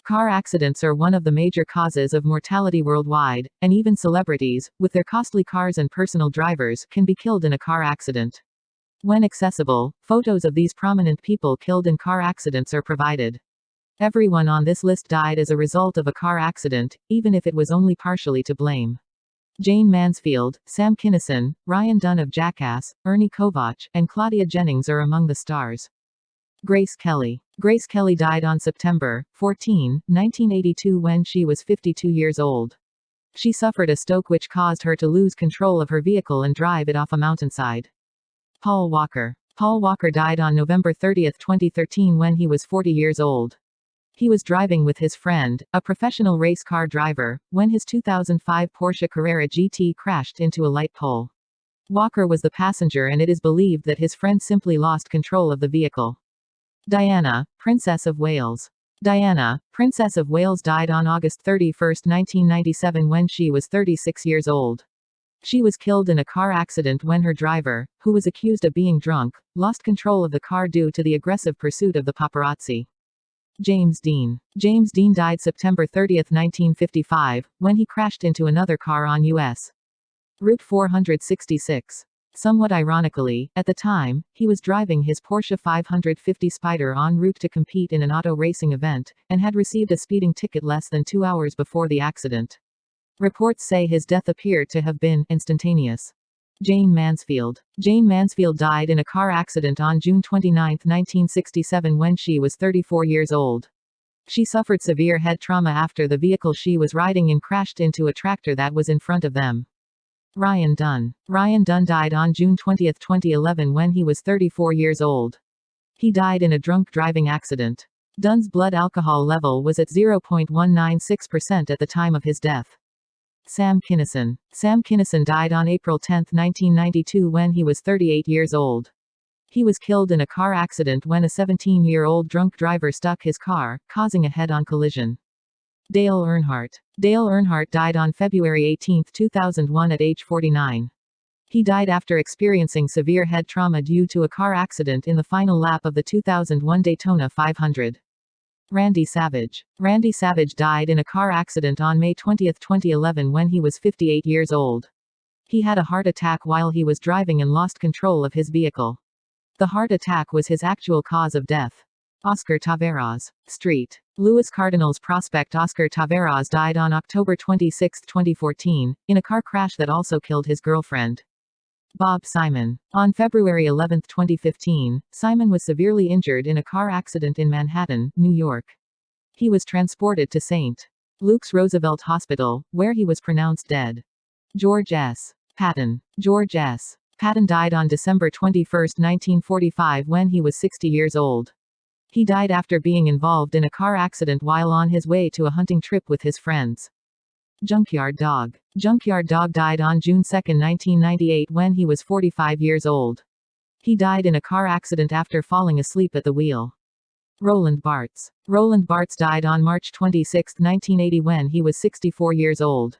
Car accidents are one of the major causes of mortality worldwide, and even celebrities, with their costly cars and personal drivers, can be killed in a car accident. When accessible, photos of these prominent people killed in car accidents are provided. Everyone on this list died as a result of a car accident, even if it was only partially to blame. Jayne Mansfield, Sam Kinison, Ryan Dunn of Jackass, Ernie Kovacs, and Claudia Jennings are among the stars. Grace Kelly. Grace Kelly died on September 14, 1982 when she was 52 years old. She suffered a stroke which caused her to lose control of her vehicle and drive it off a mountainside. Paul Walker. Paul Walker died on November 30, 2013 when he was 40 years old. He was driving with his friend, a professional race car driver, when his 2005 Porsche Carrera GT crashed into a light pole. Walker was the passenger and it is believed that his friend simply lost control of the vehicle. Diana, Princess of Wales. Diana, Princess of Wales died on August 31, 1997 when she was 36 years old. She was killed in a car accident when her driver, who was accused of being drunk, lost control of the car due to the aggressive pursuit of the paparazzi. James Dean. James Dean died September 30, 1955, when he crashed into another car on U.S. Route 466. Somewhat ironically, at the time, he was driving his Porsche 550 Spyder en route to compete in an auto racing event, and had received a speeding ticket less than 2 hours before the accident. Reports say his death appeared to have been instantaneous. Jayne Mansfield. Jayne Mansfield died in a car accident on June 29, 1967 when she was 34 years old. She suffered severe head trauma after the vehicle she was riding in crashed into a tractor that was in front of them. Ryan Dunn. Ryan Dunn died on June 20, 2011 when he was 34 years old. He died in a drunk driving accident. Dunn's blood alcohol level was at 0.196% at the time of his death. Sam Kinison. Sam Kinison died on April 10, 1992 when he was 38 years old. He was killed in a car accident when a 17-year-old drunk driver stuck his car, causing a head-on collision. Dale Earnhardt. Dale Earnhardt died on February 18, 2001 at age 49. He died after experiencing severe head trauma due to a car accident in the final lap of the 2001 Daytona 500. Randy Savitch. Randy Savitch died in a car accident on May 20, 2011 when he was 58 years old. He had a heart attack while he was driving and lost control of his vehicle. The heart attack was his actual cause of death. Oscar Taveras. Street. Louis Cardinals prospect Oscar Taveras died on October 26, 2014, in a car crash that also killed his girlfriend. Bob Simon. On February 11, 2015, Simon was severely injured in a car accident in Manhattan, New York. He was transported to St. Luke's Roosevelt Hospital, where he was pronounced dead. George S. Patton. George S. Patton died on December 21, 1945 when he was 60 years old. He died after being involved in a car accident while on his way to a hunting trip with his friends. Junkyard Dog. Junkyard Dog died on June 2, 1998 when he was 45 years old. He died in a car accident after falling asleep at the wheel. Roland Barthes. Roland Barthes died on March 26, 1980 when he was 64 years old.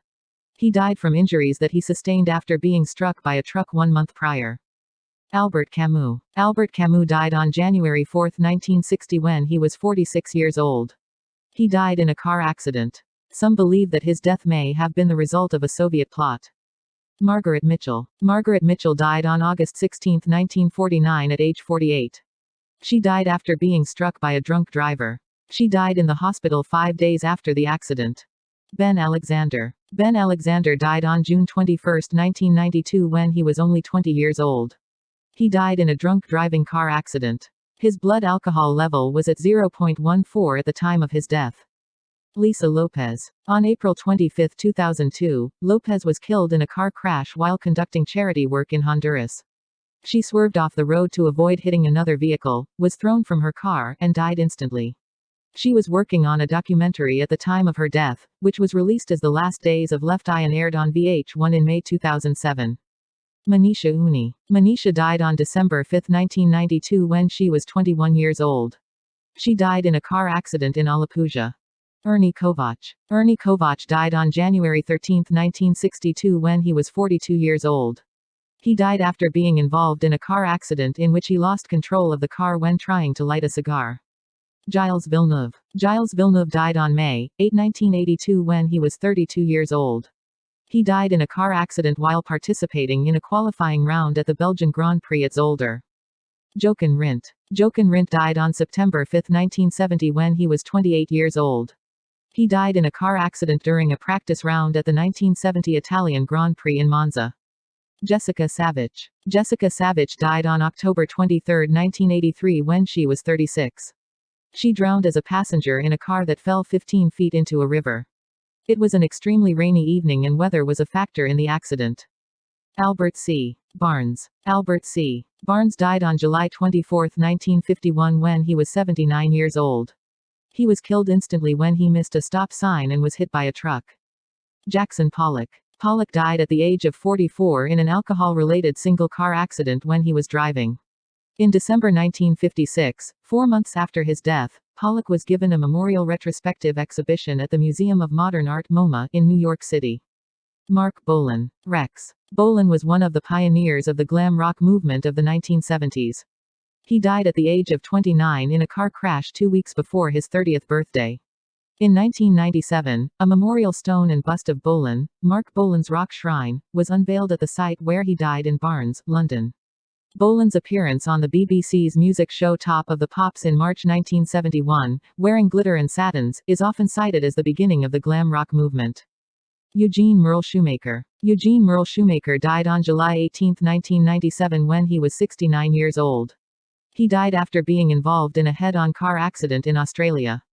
He died from injuries that he sustained after being struck by a truck 1 month prior. Albert Camus. Albert Camus died on January 4, 1960 when he was 46 years old. He died in a car accident. Some believe that his death may have been the result of a Soviet plot. Margaret Mitchell. Margaret Mitchell died on August 16, 1949 at age 48. She died after being struck by a drunk driver. She died in the hospital 5 days after the accident. Ben Alexander. Ben Alexander died on June 21, 1992 when he was only 20 years old. He died in a drunk driving car accident. His blood alcohol level was at 0.14 at the time of his death. Lisa Lopes. On April 25, 2002, Lopes was killed in a car crash while conducting charity work in Honduras. She swerved off the road to avoid hitting another vehicle, was thrown from her car, and died instantly. She was working on a documentary at the time of her death, which was released as The Last Days of Left Eye and aired on VH1 in May 2007. Monisha Unni. Monisha died on December 5, 1992 when she was 21 years old. She died in a car accident in Alappuzha. Ernie Kovacs. Ernie Kovacs died on January 13, 1962 when he was 42 years old. He died after being involved in a car accident in which he lost control of the car when trying to light a cigar. Gilles Villeneuve. Gilles Villeneuve died on May 8, 1982 when he was 32 years old. He died in a car accident while participating in a qualifying round at the Belgian Grand Prix at Zolder. Jochen Rindt. Jochen Rindt died on September 5, 1970 when he was 28 years old. He died in a car accident during a practice round at the 1970 Italian Grand Prix in Monza. Jessica Savitch. Jessica Savitch died on October 23, 1983 when she was 36. She drowned as a passenger in a car that fell 15 feet into a river. It was an extremely rainy evening and weather was a factor in the accident. Albert C. Barnes. Albert C. Barnes died on July 24, 1951 when he was 79 years old. He was killed instantly when he missed a stop sign and was hit by a truck. Jackson Pollock. Pollock died at the age of 44 in an alcohol-related single-car accident when he was driving. In December 1956, 4 months after his death, Pollock was given a memorial retrospective exhibition at the Museum of Modern Art MoMA in New York City. Marc Bolan. Rex. Bolan was one of the pioneers of the glam rock movement of the 1970s. He died at the age of 29 in a car crash 2 weeks before his 30th birthday. In 1997, a memorial stone and bust of Bolan, Marc Bolan's Rock Shrine, was unveiled at the site where he died in Barnes, London. Bolan's appearance on the BBC's music show Top of the Pops in March 1971, wearing glitter and satins, is often cited as the beginning of the glam rock movement. Eugene Merle Shoemaker. Eugene Merle Shoemaker died on July 18, 1997 when he was 69 years old. He died after being involved in a head-on car accident in Australia.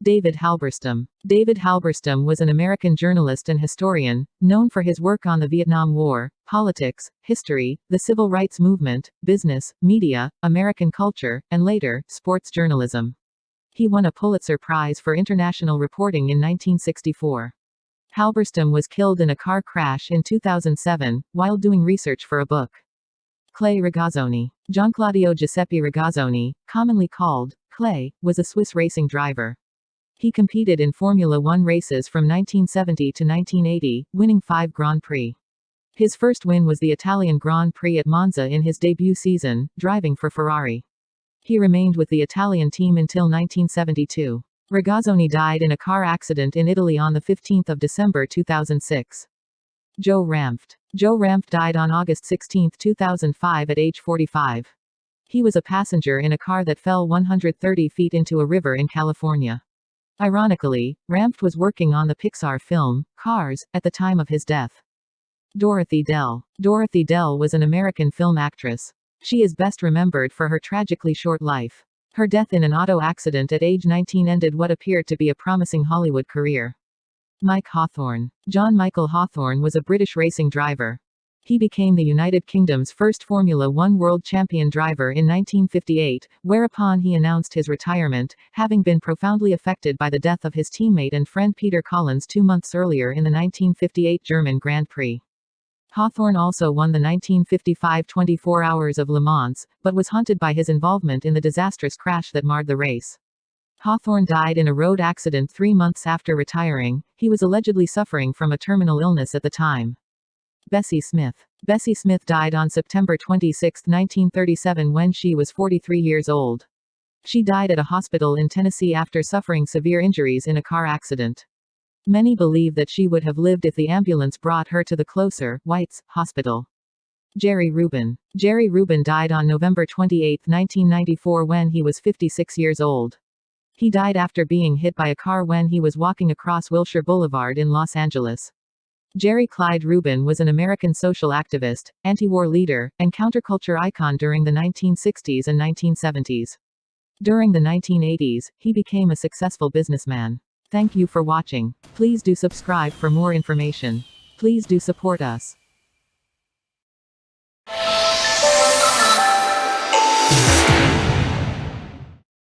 David Halberstam. David Halberstam was an American journalist and historian, known for his work on the Vietnam War, politics, history, the civil rights movement, business, media, American culture, and later, sports journalism. He won a Pulitzer Prize for international reporting in 1964. Halberstam was killed in a car crash in 2007, while doing research for a book. Clay Regazzoni. Gianclaudio Giuseppe Regazzoni, commonly called Clay, was a Swiss racing driver. He competed in Formula One races from 1970 to 1980, winning 5 Grand Prix. His first win was the Italian Grand Prix at Monza in his debut season, driving for Ferrari. He remained with the Italian team until 1972. Regazzoni died in a car accident in Italy on 15 December 2006. Joe Ranft. Joe Ranft died on August 16, 2005 at age 45. He was a passenger in a car that fell 130 feet into a river in California. Ironically, Ranft was working on the Pixar film, Cars, at the time of his death. Dorothy Dell. Dorothy Dell was an American film actress. She is best remembered for her tragically short life. Her death in an auto accident at age 19 ended what appeared to be a promising Hollywood career. Mike Hawthorn. John Michael Hawthorn was a British racing driver. He became the United Kingdom's first Formula One world champion driver in 1958, whereupon he announced his retirement, having been profoundly affected by the death of his teammate and friend Peter Collins 2 months earlier in the 1958 German Grand Prix. Hawthorn also won the 1955 24 Hours of Le Mans, but was haunted by his involvement in the disastrous crash that marred the race. Hawthorn died in a road accident 3 months after retiring. He was allegedly suffering from a terminal illness at the time. Bessie Smith. Bessie Smith died on September 26, 1937 when she was 43 years old. She died at a hospital in Tennessee after suffering severe injuries in a car accident. Many believe that she would have lived if the ambulance brought her to the closer, White's, hospital. Jerry Rubin. Jerry Rubin died on November 28, 1994 when he was 56 years old. He died after being hit by a car when he was walking across Wilshire Boulevard in Los Angeles. Jerry Clyde Rubin was an American social activist, anti-war leader, and counterculture icon during the 1960s and 1970s. During the 1980s, he became a successful businessman. Thank you for watching. Please do subscribe for more information. Please do support us.